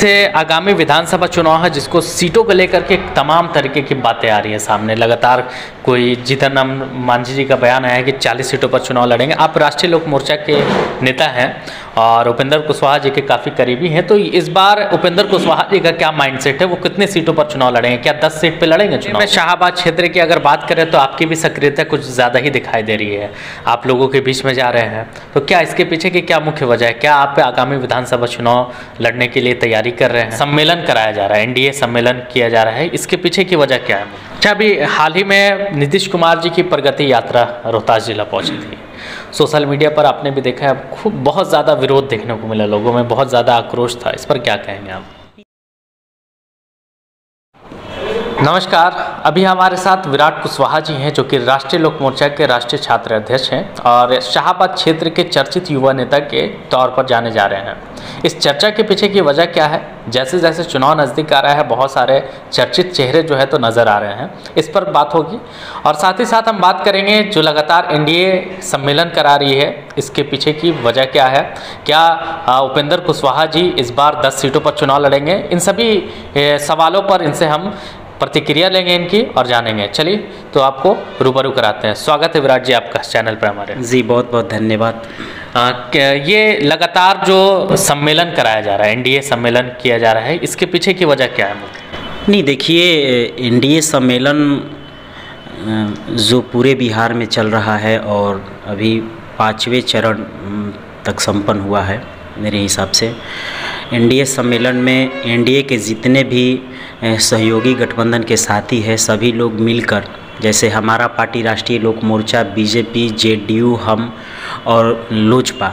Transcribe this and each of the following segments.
से आगामी विधानसभा चुनाव है जिसको सीटों को लेकर के तमाम तरीके की बातें आ रही हैं सामने। लगातार कोई जीतन राम मांझी जी का बयान आया है कि 40 सीटों पर चुनाव लड़ेंगे। आप राष्ट्रीय लोक मोर्चा के नेता हैं और उपेंद्र कुशवाहा जी के काफ़ी करीबी हैं, तो इस बार उपेंद्र कुशवाहा जी का क्या माइंडसेट है, वो कितने सीटों पर चुनाव लड़ेंगे, क्या 10 सीट पर लड़ेंगे चुनाव? शाहाबाद क्षेत्र की अगर बात करें तो आपकी भी सक्रियता कुछ ज़्यादा ही दिखाई दे रही है, आप लोगों के बीच में जा रहे हैं, तो क्या इसके पीछे की क्या मुख्य वजह है? क्या आप आगामी विधानसभा चुनाव लड़ने के लिए तैयारी कर रहे हैं? सम्मेलन कराया जा रहा है, एनडीए सम्मेलन किया जा रहा है, इसके पीछे की वजह क्या है? अच्छा, अभी हाल ही में नीतीश कुमार जी की प्रगति यात्रा रोहतास जिला पहुंची थी। सोशल मीडिया पर आपने भी देखा है, खूब बहुत ज़्यादा विरोध देखने को मिला, लोगों में बहुत ज़्यादा आक्रोश था। इस पर क्या कहेंगे आप? नमस्कार, अभी हमारे साथ विराट कुशवाहा जी हैं जो कि राष्ट्रीय लोक मोर्चा के राष्ट्रीय छात्र अध्यक्ष हैं और शाहाबाद क्षेत्र के चर्चित युवा नेता के तौर पर जाने जा रहे हैं। इस चर्चा के पीछे की वजह क्या है? जैसे जैसे चुनाव नज़दीक आ रहा है, बहुत सारे चर्चित चेहरे जो है तो नज़र आ रहे हैं, इस पर बात होगी। और साथ ही साथ हम बात करेंगे जो लगातार एनडीए सम्मेलन करा रही है, इसके पीछे की वजह क्या है? क्या उपेंद्र कुशवाहा जी इस बार 10 सीटों पर चुनाव लड़ेंगे? इन सभी सवालों पर इनसे हम प्रतिक्रिया लेंगे इनकी और जानेंगे। चलिए तो आपको रूबरू कराते हैं। स्वागत है विराट जी आपका चैनल पर हमारे। जी बहुत बहुत धन्यवाद। ये लगातार जो सम्मेलन कराया जा रहा है, एनडीए सम्मेलन किया जा रहा है, इसके पीछे की वजह क्या है? नहीं, देखिए, एनडीए सम्मेलन जो पूरे बिहार में चल रहा है और अभी 5वें चरण तक संपन्न हुआ है मेरे हिसाब से। एनडीए सम्मेलन में एनडीए के जितने भी सहयोगी गठबंधन के साथी हैं, सभी लोग मिलकर, जैसे हमारा पार्टी राष्ट्रीय लोक मोर्चा, बीजेपी, जेडीयू, हम और लोजपा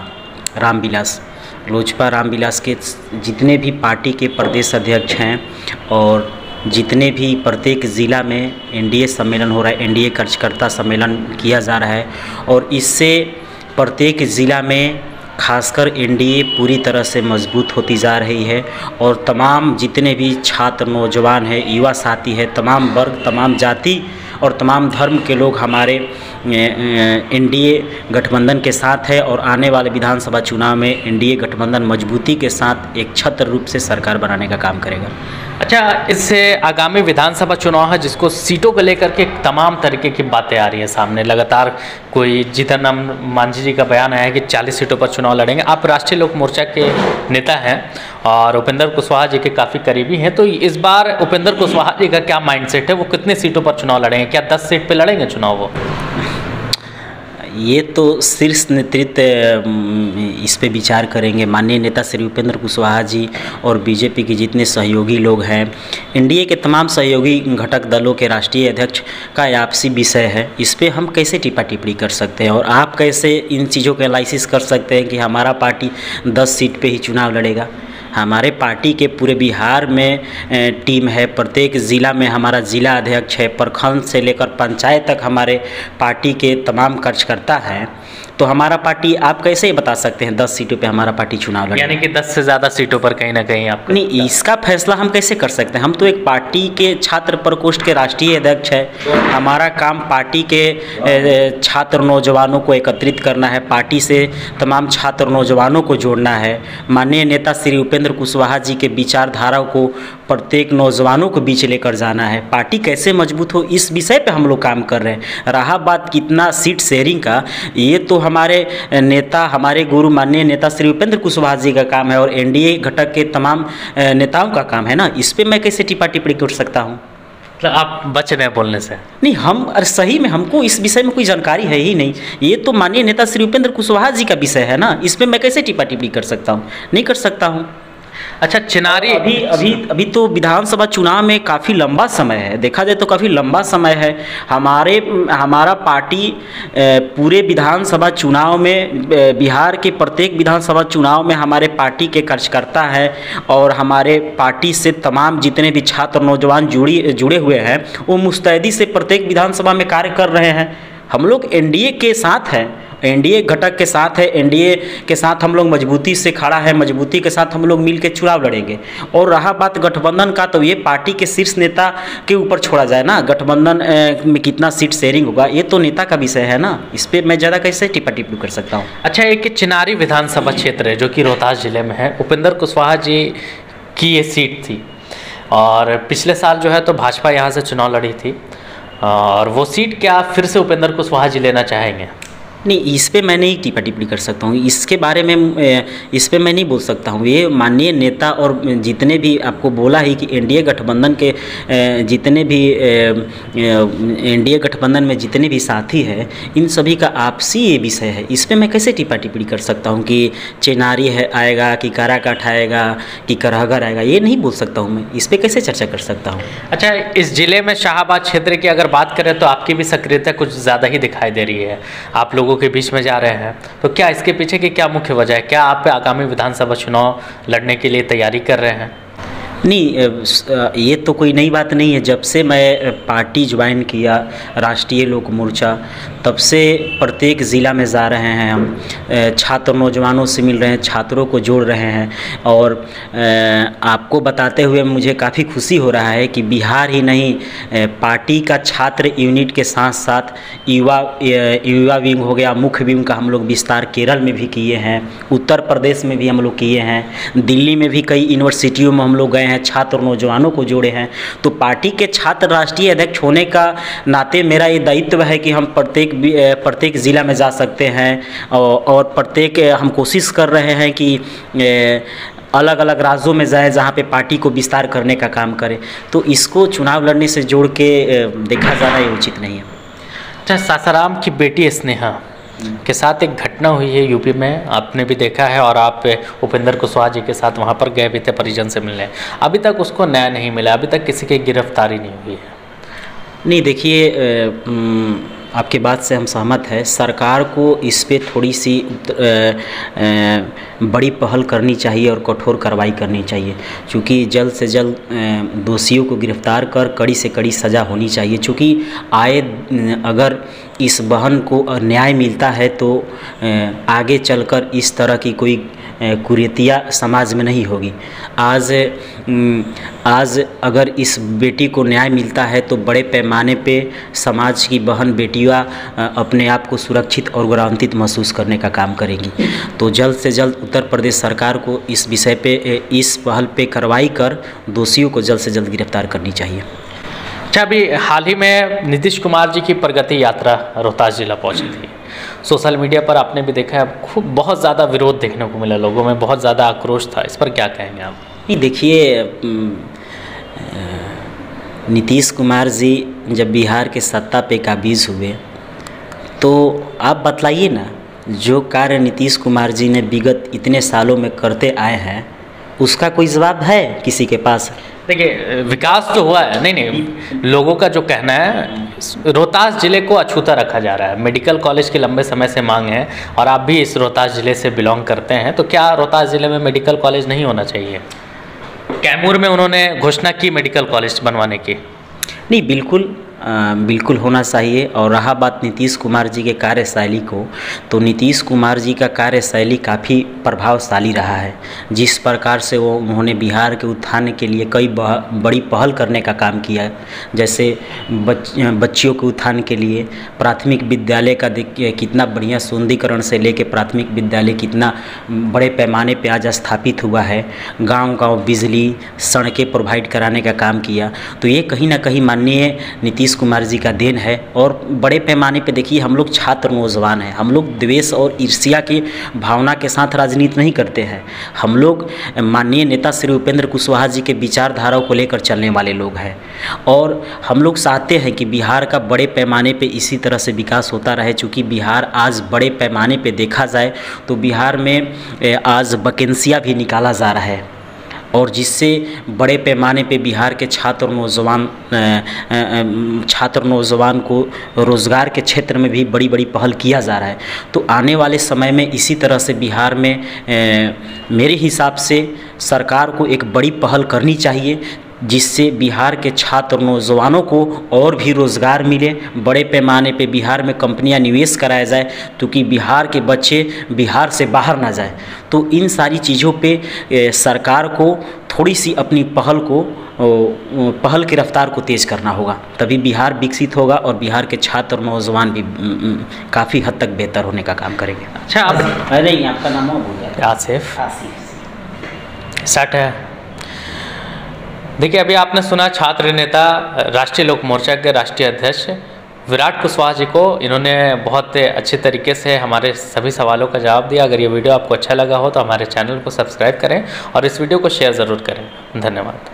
रामविलास के जितने भी पार्टी के प्रदेश अध्यक्ष हैं और जितने भी प्रत्येक ज़िला में एनडीए सम्मेलन हो रहा है, एनडीए कार्यकर्ता सम्मेलन किया जा रहा है और इससे प्रत्येक ज़िला में खासकर एनडीए पूरी तरह से मजबूत होती जा रही है और तमाम जितने भी छात्र, नौजवान हैं, युवा साथी हैं, तमाम वर्ग, तमाम जाति और तमाम धर्म के लोग हमारे एनडीए गठबंधन के साथ है और आने वाले विधानसभा चुनाव में एनडीए गठबंधन मजबूती के साथ एक छत्र रूप से सरकार बनाने का काम करेगा। अच्छा, इससे आगामी विधानसभा चुनाव है जिसको सीटों को लेकर के तमाम तरीके की बातें आ रही हैं सामने। लगातार कोई जीतन राम मांझी जी का बयान आया है कि 40 सीटों पर चुनाव लड़ेंगे। आप राष्ट्रीय लोक मोर्चा के नेता हैं और उपेंद्र कुशवाहा जी के काफ़ी करीबी हैं, तो इस बार उपेंद्र कुशवाहा जी का क्या माइंडसेट है, वो कितने सीटों पर चुनाव लड़ेंगे? क्या 10 सीट पर लड़ेंगे चुनाव? वो ये तो शीर्ष नेतृत्व इस पे विचार करेंगे। माननीय नेता श्री उपेंद्र कुशवाहा जी और बीजेपी के जितने सहयोगी लोग हैं, एनडीए के तमाम सहयोगी घटक दलों के राष्ट्रीय अध्यक्ष का आपसी विषय है। इस पे हम कैसे टिप्पा टिप्पणी कर सकते हैं और आप कैसे इन चीज़ों का एनालिसिस कर सकते हैं कि हमारा पार्टी 10 सीट पे ही चुनाव लड़ेगा? हमारे पार्टी के पूरे बिहार में टीम है, प्रत्येक ज़िला में हमारा ज़िला अध्यक्ष है, प्रखंड से लेकर पंचायत तक हमारे पार्टी के तमाम कार्यकर्ता हैं। तो हमारा पार्टी, आप कैसे बता सकते हैं 10 सीटों पे हमारा पार्टी चुनाव लड़ेगा? यानी कि 10 से ज़्यादा सीटों पर कहीं ना कहीं आप नहीं, इसका फैसला हम कैसे कर सकते हैं? हम तो एक पार्टी के छात्र प्रकोष्ठ के राष्ट्रीय अध्यक्ष है। हमारा काम पार्टी के छात्र नौजवानों को एकत्रित करना है, पार्टी से तमाम छात्र नौजवानों को जोड़ना है। माननीय नेता श्री उपेंद्र कुशवाहा जी के विचारधारा को प्रत्येक नौजवानों को बीच लेकर जाना है। पार्टी कैसे मजबूत हो, इस विषय पे हम लोग काम कर रहे हैं। रहा बात कितना सीट शेयरिंग का, ये तो हमारे नेता, हमारे गुरु माननीय नेता श्री उपेंद्र कुशवाहा जी का काम है और एनडीए घटक के तमाम नेताओं का काम है ना। इस पे मैं कैसे टिप्पा टिप्पणी कर सकता हूँ? आप बच रहे हैं बोलने से? नहीं, हम सही में हमको इस विषय में कोई जानकारी है ही नहीं। ये तो माननीय नेता श्री उपेंद्र कुशवाहा जी का विषय है ना, इस पे मैं कैसे टिप्पा टिप्पणी कर सकता हूँ? नहीं कर सकता हूँ। अच्छा, चिनारी अभी तो विधानसभा चुनाव में काफ़ी लंबा समय है, देखा जाए तो काफ़ी लंबा समय है। हमारा पार्टी पूरे विधानसभा चुनाव में, बिहार के प्रत्येक विधानसभा चुनाव में हमारे पार्टी के कार्यकर्ता हैं और हमारे पार्टी से तमाम जितने भी छात्र नौजवान जुड़े हुए हैं, वो मुस्तैदी से प्रत्येक विधानसभा में कार्य कर रहे हैं। हम लोग एनडीए के साथ हैं, एनडीए घटक के साथ है, एनडीए के साथ हम लोग मजबूती से खड़ा है, मजबूती के साथ हम लोग मिल के चुनाव लड़ेंगे। और रहा बात गठबंधन का, तो ये पार्टी के शीर्ष नेता के ऊपर छोड़ा जाए ना, गठबंधन में कितना सीट शेयरिंग होगा, ये तो नेता का विषय है ना। इस पर मैं ज़्यादा कैसे टिप्पा टिप्पणी कर सकता हूँ? अच्छा, एक चिनारी विधानसभा क्षेत्र है जो कि रोहतास जिले में है। उपेंद्र कुशवाहा जी की ये सीट थी और पिछले साल जो है तो भाजपा यहाँ से चुनाव लड़ी थी और वो सीट क्या फिर से उपेंद्र कुशवाहा जी लेना चाहेंगे? नहीं, इस पे मैं नहीं टिप्पणी टिप्पणी कर सकता हूँ, इसके बारे में इस पे मैं नहीं बोल सकता हूँ। ये माननीय नेता और जितने भी आपको बोला ही कि एनडीए गठबंधन के जितने भी एनडीए गठबंधन में जितने भी साथी हैं, इन सभी का आपसी ये विषय है। इस पे मैं कैसे टिप्पणी टिप्पणी कर सकता हूँ कि चेनारी है आएगा कि काराकाट आएगा कि करहगर आएगा, ये नहीं बोल सकता हूँ मैं। इस पर कैसे चर्चा कर सकता हूँ? अच्छा, इस जिले में शाहाबाद क्षेत्र की अगर बात करें तो आपकी भी सक्रियता कुछ ज़्यादा ही दिखाई दे रही है, आप लोगों के बीच में जा रहे हैं, तो क्या इसके पीछे की क्या मुख्य वजह है? क्या आप आगामी विधानसभा चुनाव लड़ने के लिए तैयारी कर रहे हैं? नहीं, ये तो कोई नई बात नहीं है। जब से मैं पार्टी ज्वाइन किया राष्ट्रीय लोक मोर्चा, तब से प्रत्येक ज़िला में जा रहे हैं हम, छात्र नौजवानों से मिल रहे हैं, छात्रों को जोड़ रहे हैं और आपको बताते हुए मुझे काफ़ी खुशी हो रहा है कि बिहार ही नहीं, पार्टी का छात्र यूनिट के साथ साथ युवा विंग हो गया, मुख्य विंग का हम लोग विस्तार केरल में भी किए हैं, उत्तर प्रदेश में भी हम लोग किए हैं, दिल्ली में भी कई यूनिवर्सिटियों में हम लोग गए हैं, छात्र नौजवानों को जोड़े हैं। तो पार्टी के छात्र राष्ट्रीय अध्यक्ष होने का नाते मेरा ये दायित्व है कि हम प्रत्येक ज़िला में जा सकते हैं और प्रत्येक हम कोशिश कर रहे हैं कि अलग अलग राज्यों में जाए जहाँ पे पार्टी को विस्तार करने का काम करें। तो इसको चुनाव लड़ने से जोड़ के देखा जाना ये उचित नहीं है। अच्छा, सासाराम की बेटी स्नेहा के साथ एक घटना हुई है यूपी में, आपने भी देखा है और आप उपेंद्र कुशवाहा जी के साथ वहाँ पर गए भी थे परिजन से मिलने, अभी तक उसको न्याय नहीं मिला, अभी तक किसी की गिरफ्तारी नहीं हुई है। नहीं, देखिए, आपके बात से हम सहमत हैं। सरकार को इस पे थोड़ी सी बड़ी पहल करनी चाहिए और कठोर कार्रवाई करनी चाहिए, क्योंकि जल्द से जल्द दोषियों को गिरफ्तार कर कड़ी से कड़ी सज़ा होनी चाहिए। क्योंकि अगर इस बहन को न्याय मिलता है तो आगे चलकर इस तरह की कोई कुरीतियाँ समाज में नहीं होगी। आज अगर इस बेटी को न्याय मिलता है तो बड़े पैमाने पे समाज की बहन बेटियाँ अपने आप को सुरक्षित और गौरवान्वित महसूस करने का काम करेंगी। तो जल्द से जल्द उत्तर प्रदेश सरकार को इस विषय पे, इस पहल पे कार्रवाई कर दोषियों को जल्द से जल्द गिरफ्तार करनी चाहिए। अच्छा, अभी हाल ही में नीतीश कुमार जी की प्रगति यात्रा रोहतास जिला पहुंची थी। सोशल मीडिया पर आपने भी देखा है, खूब बहुत ज़्यादा विरोध देखने को मिला, लोगों में बहुत ज़्यादा आक्रोश था, इस पर क्या कहेंगे आप? नहीं, देखिए, नीतीश कुमार जी जब बिहार के सत्ता पे काबिज हुए तो आप बतलाइए ना, जो कार्य नीतीश कुमार जी ने विगत इतने सालों में करते आए हैं उसका कोई जवाब है किसी के पास? देखिए, विकास तो हुआ है, नहीं, लोगों का जो कहना है रोहतास ज़िले को अछूता रखा जा रहा है। मेडिकल कॉलेज की लंबे समय से मांग है और आप भी इस रोहतास ज़िले से बिलोंग करते हैं, तो क्या रोहतास ज़िले में मेडिकल कॉलेज नहीं होना चाहिए? कैमूर में उन्होंने घोषणा की मेडिकल कॉलेज बनवाने की। नहीं, बिल्कुल होना चाहिए। और रहा बात नीतीश कुमार जी के कार्यशैली को, तो नीतीश कुमार जी का कार्यशैली काफ़ी प्रभावशाली रहा है। जिस प्रकार से उन्होंने बिहार के उत्थान के लिए कई बड़ी पहल करने का काम किया, जैसे बच्चियों के उत्थान के लिए प्राथमिक विद्यालय का कितना बढ़िया सौंदर्यीकरण से लेके प्राथमिक विद्यालय कितना बड़े पैमाने पे आज स्थापित हुआ है, गांव-गांव बिजली सड़कें प्रोवाइड कराने का काम किया। तो ये कहीं ना कहीं माननीय नीतीश कुमार जी का देन है। और बड़े पैमाने पे देखिए, हम लोग छात्र नौजवान हैं, हम लोग द्वेष और ईर्ष्या की भावना के साथ राजनीति नहीं करते हैं। हम लोग माननीय नेता श्री उपेंद्र कुशवाहा जी के विचारधाराओं को लेकर चलने वाले लोग हैं और हम लोग चाहते हैं कि बिहार का बड़े पैमाने पे इसी तरह से विकास होता रहे। चूँकि बिहार आज बड़े पैमाने पे देखा जाए तो बिहार में आज वैकेंसियाँ भी निकाला जा रहा है और जिससे बड़े पैमाने पे बिहार के छात्र नौजवान को रोज़गार के क्षेत्र में भी बड़ी बड़ी पहल किया जा रहा है। तो आने वाले समय में इसी तरह से बिहार में मेरे हिसाब से सरकार को एक बड़ी पहल करनी चाहिए, जिससे बिहार के छात्र नौजवानों को और भी रोज़गार मिले, बड़े पैमाने पे बिहार में कंपनियां निवेश कराया जाए, क्योंकि बिहार के बच्चे बिहार से बाहर ना जाए। तो इन सारी चीज़ों पे सरकार को थोड़ी सी अपनी पहल की रफ्तार को तेज़ करना होगा, तभी बिहार विकसित होगा और बिहार के छात्र नौजवान भी काफ़ी हद तक बेहतर होने का काम करेंगे। अच्छा, आप नहीं, आपका नाम बोल आसिफ 60 है। देखिए, अभी आपने सुना छात्र नेता राष्ट्रीय लोक मोर्चा के राष्ट्रीय अध्यक्ष विराट कुशवाहा जी को। इन्होंने बहुत अच्छे तरीके से हमारे सभी सवालों का जवाब दिया। अगर ये वीडियो आपको अच्छा लगा हो तो हमारे चैनल को सब्सक्राइब करें और इस वीडियो को शेयर ज़रूर करें। धन्यवाद।